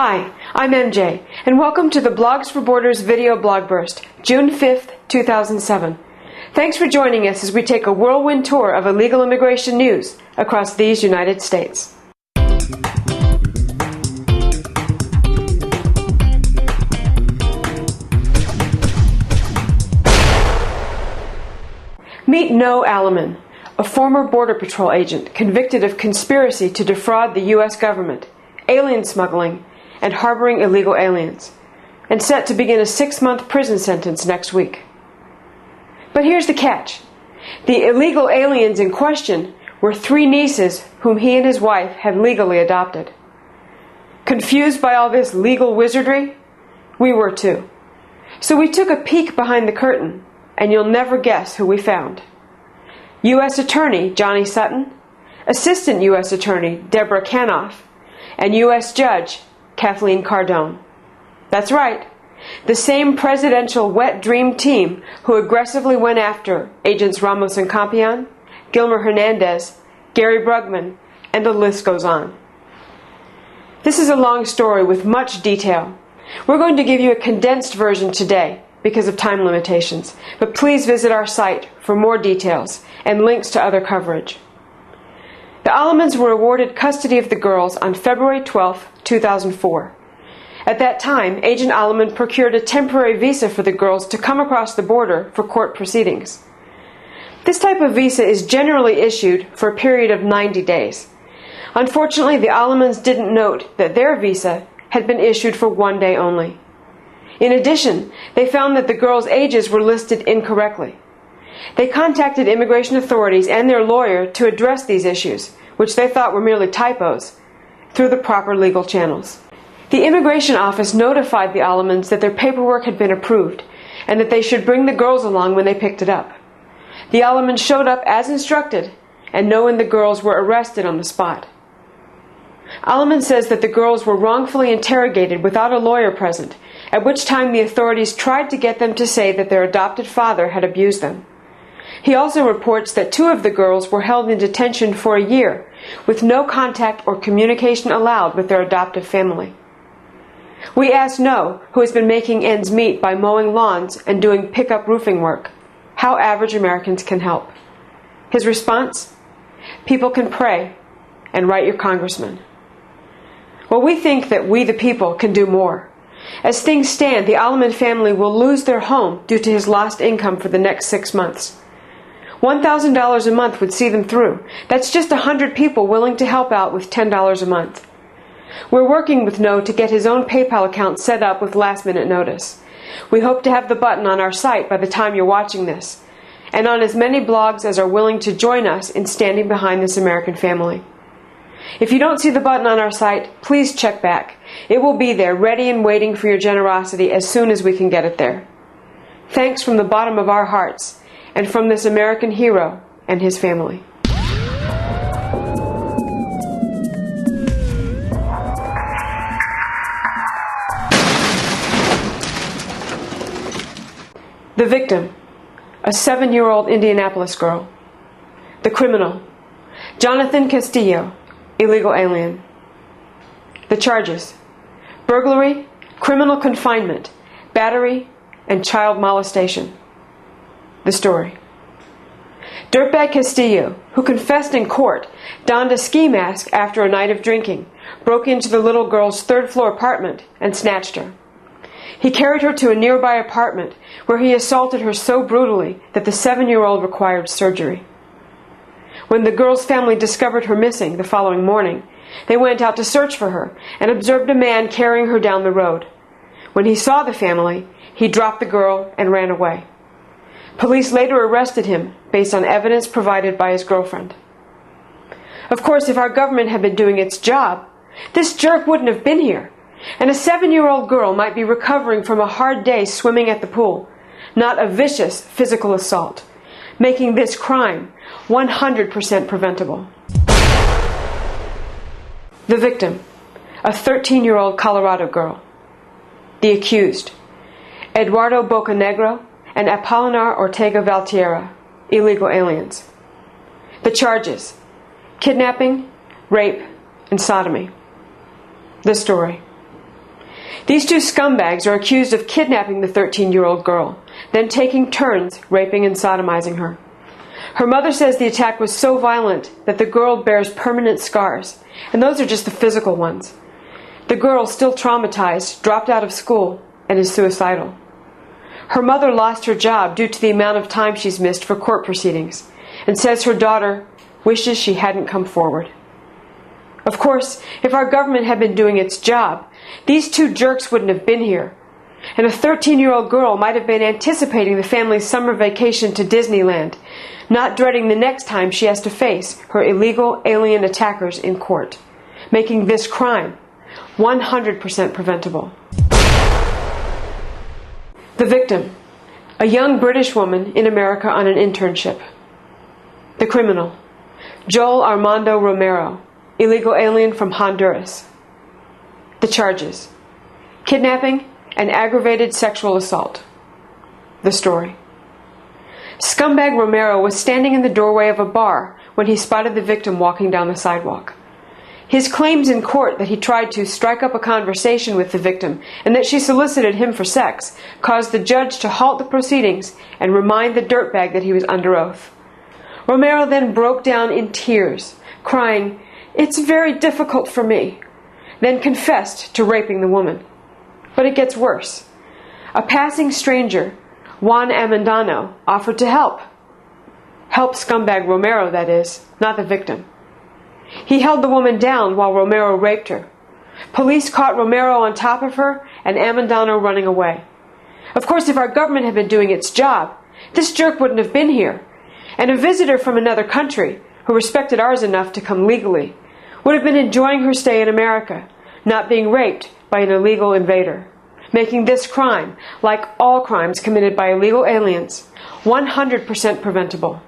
Hi, I'm MJ, and welcome to the Blogs for Borders video Blogburst, June 5th, 2007. Thanks for joining us as we take a whirlwind tour of illegal immigration news across these United States. Meet Noe Alleman, a former Border Patrol agent convicted of conspiracy to defraud the U.S. government, alien smuggling, and harboring illegal aliens, and set to begin a 6-month prison sentence next week. But here's the catch. The illegal aliens in question were 3 nieces whom he and his wife had legally adopted. Confused by all this legal wizardry? We were too. So we took a peek behind the curtain, and you'll never guess who we found. U.S. Attorney Johnny Sutton, Assistant U.S. Attorney Deborah Canoff, and U.S. Judge Kathleen Cardone. That's right, the same presidential wet dream team who aggressively went after Agents Ramos and Campion, Gilmer Hernandez, Gary Brugman, and the list goes on. This is a long story with much detail. We're going to give you a condensed version today because of time limitations, but please visit our site for more details and links to other coverage. The Allemans were awarded custody of the girls on February 12, 2004. At that time, Agent Alleman procured a temporary visa for the girls to come across the border for court proceedings. This type of visa is generally issued for a period of 90 days. Unfortunately, the Allemans didn't note that their visa had been issued for 1 day only. In addition, they found that the girls' ages were listed incorrectly. They contacted immigration authorities and their lawyer to address these issues, which they thought were merely typos, through the proper legal channels. The immigration office notified the Allemans that their paperwork had been approved and that they should bring the girls along when they picked it up. The Allemans showed up as instructed, and Noe and the girls were arrested on the spot. Alleman says that the girls were wrongfully interrogated without a lawyer present, at which time the authorities tried to get them to say that their adopted father had abused them. He also reports that 2 of the girls were held in detention for a year, with no contact or communication allowed with their adoptive family. We asked Noe, who has been making ends meet by mowing lawns and doing pickup roofing work, how average Americans can help. His response? People can pray and write your congressman. Well, we think that we the people can do more. As things stand, the Alleman family will lose their home due to his lost income for the next 6 months. $1,000 a month would see them through. That's just 100 people willing to help out with $10 a month. We're working with Noe to get his own PayPal account set up with last-minute notice. We hope to have the button on our site by the time you're watching this, and on as many blogs as are willing to join us in standing behind this American family. If you don't see the button on our site, please check back. It will be there, ready and waiting for your generosity as soon as we can get it there. Thanks from the bottom of our hearts, and from this American hero and his family. The victim, a 7-year-old Indianapolis girl. The criminal, Jonathan Castillo, illegal alien. The charges: burglary, criminal confinement, battery, and child molestation. The story. Dirtbag Castillo, who confessed in court, donned a ski mask after a night of drinking, broke into the little girl's 3rd-floor apartment, and snatched her. He carried her to a nearby apartment, where he assaulted her so brutally that the 7-year-old required surgery. When the girl's family discovered her missing the following morning, they went out to search for her and observed a man carrying her down the road. When he saw the family, he dropped the girl and ran away. Police later arrested him based on evidence provided by his girlfriend. Of course, if our government had been doing its job, this jerk wouldn't have been here, and a 7-year-old girl might be recovering from a hard day swimming at the pool, not a vicious physical assault, making this crime 100% preventable. The victim, a 13-year-old Colorado girl. The accused, Eduardo Bocanegra and Apolinar Ortega Valtierra, illegal aliens. The charges: kidnapping, rape, and sodomy. The story. These two scumbags are accused of kidnapping the 13-year-old girl, then taking turns raping and sodomizing her. Her mother says the attack was so violent that the girl bears permanent scars, and those are just the physical ones. The girl, still traumatized, dropped out of school and is suicidal. Her mother lost her job due to the amount of time she's missed for court proceedings, and says her daughter wishes she hadn't come forward. Of course, if our government had been doing its job, these two jerks wouldn't have been here. And a 13-year-old girl might have been anticipating the family's summer vacation to Disneyland, not dreading the next time she has to face her illegal alien attackers in court, making this crime 100% preventable. The victim, a young British woman in America on an internship. The criminal, Joel Armando Romero, illegal alien from Honduras. The charges, kidnapping and aggravated sexual assault. The story. Scumbag Romero was standing in the doorway of a bar when he spotted the victim walking down the sidewalk. His claims in court that he tried to strike up a conversation with the victim and that she solicited him for sex caused the judge to halt the proceedings and remind the dirtbag that he was under oath. Romero then broke down in tears, crying, "It's very difficult for me," then confessed to raping the woman. But it gets worse. A passing stranger, Juan Amandano, offered to help. Help scumbag Romero, that is, not the victim. He held the woman down while Romero raped her. Police caught Romero on top of her and Amandano running away. Of course, if our government had been doing its job, this jerk wouldn't have been here. And a visitor from another country, who respected ours enough to come legally, would have been enjoying her stay in America, not being raped by an illegal invader, making this crime, like all crimes committed by illegal aliens, 100% preventable.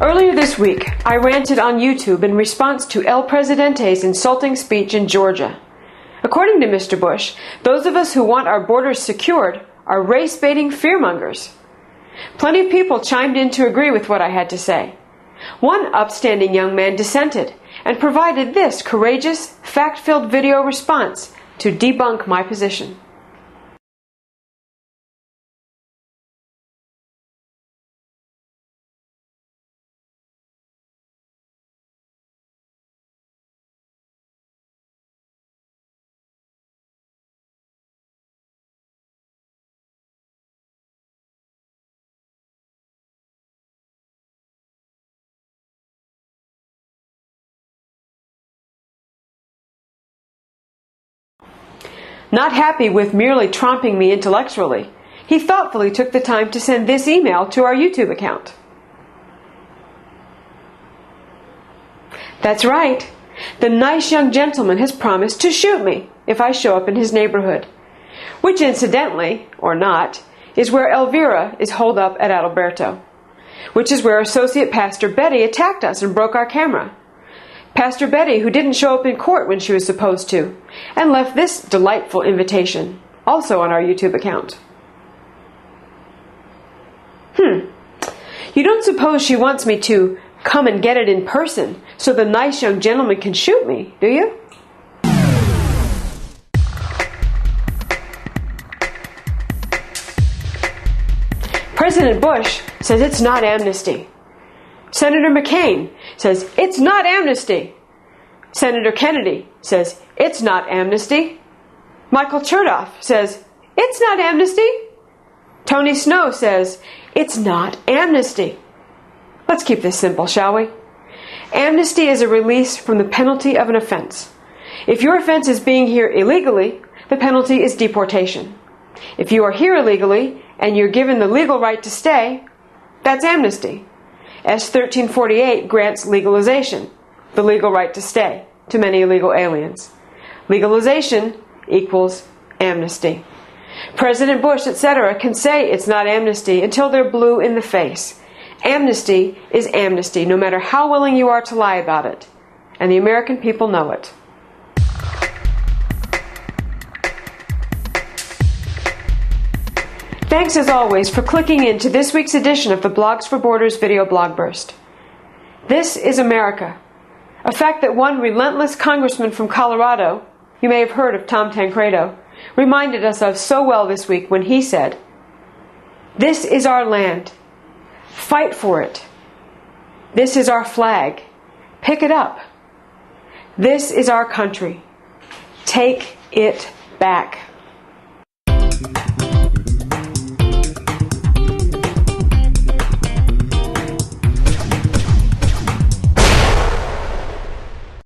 Earlier this week, I ranted on YouTube in response to El Presidente's insulting speech in Georgia. According to Mr. Bush, those of us who want our borders secured are race-baiting fearmongers. Plenty of people chimed in to agree with what I had to say. One upstanding young man dissented and provided this courageous, fact-filled video response to debunk my position. Not happy with merely tromping me intellectually, he thoughtfully took the time to send this email to our YouTube account. That's right. The nice young gentleman has promised to shoot me if I show up in his neighborhood, which incidentally, or not, is where Elvira is holed up at Adalberto, which is where Associate Pastor Betty attacked us and broke our camera. Pastor Betty, who didn't show up in court when she was supposed to, and left this delightful invitation, also on our YouTube account. You don't suppose she wants me to come and get it in person so the nice young gentleman can shoot me, do you? President Bush says it's not amnesty. Senator McCain says it's not amnesty. Senator Kennedy says it's not amnesty. Michael Chertoff says it's not amnesty. Tony Snow says it's not amnesty. Let's keep this simple, shall we? Amnesty is a release from the penalty of an offense. If your offense is being here illegally, the penalty is deportation. If you are here illegally and you're given the legal right to stay, that's amnesty. S. 1348 grants legalization, the legal right to stay, to many illegal aliens. Legalization equals amnesty. President Bush, etc., can say it's not amnesty until they're blue in the face. Amnesty is amnesty, no matter how willing you are to lie about it. And the American people know it. Thanks as always for clicking into this week's edition of the Blogs for Borders video Blogburst. This is America, a fact that one relentless congressman from Colorado, you may have heard of Tom Tancredo, reminded us of so well this week when he said, "This is our land. Fight for it. This is our flag. Pick it up. This is our country. Take it back."